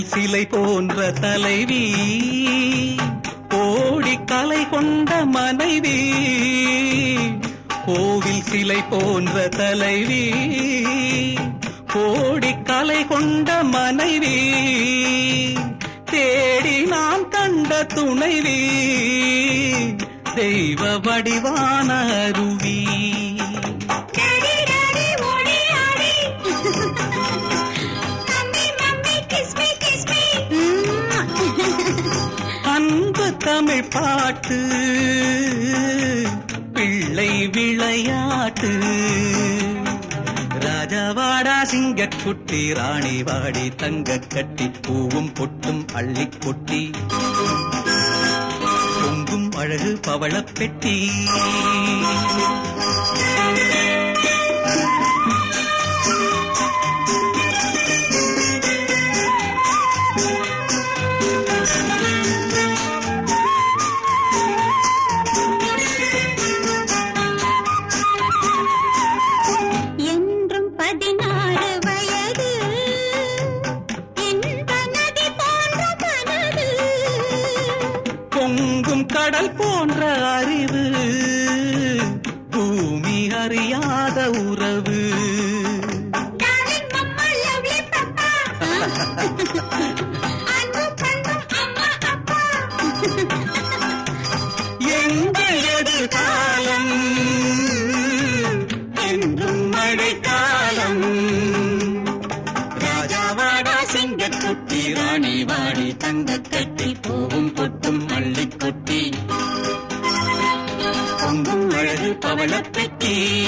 சிலை போன்ற தலைவி, கோடி கலை கொண்ட மனைவி. கோவில் சிலை போன்ற தலைவி, கோடி கலை கொண்ட மனைவி. தேடி நான் கண்ட துணைவி, தெய்வ வடிவான அருவி. அன்பு தமிழ் பாட்டு, பிள்ளை விளையாட்டு. ராஜாவாடா சிங்கக்குட்டி, ராணி வாடி தங்க கட்டி, பூவும் பொட்டும் அள்ளி கொட்டி, பொங்கும் அழகு பவளப் பெட்டி. பொங்கும் கடல் போன்ற அறிவு, பூமி அறியாத உறவு. எங்கள் எதிர்காலம் என்றும் மழைக்காலம். ராஜாவாடா சிங்கக்குட்டி, ராணி வாடி தங்க கட்டி, பூவும் பொட்டும் அள்ளி கொட்டி, பொங்கும் அழகு பவளப் பெட்டி.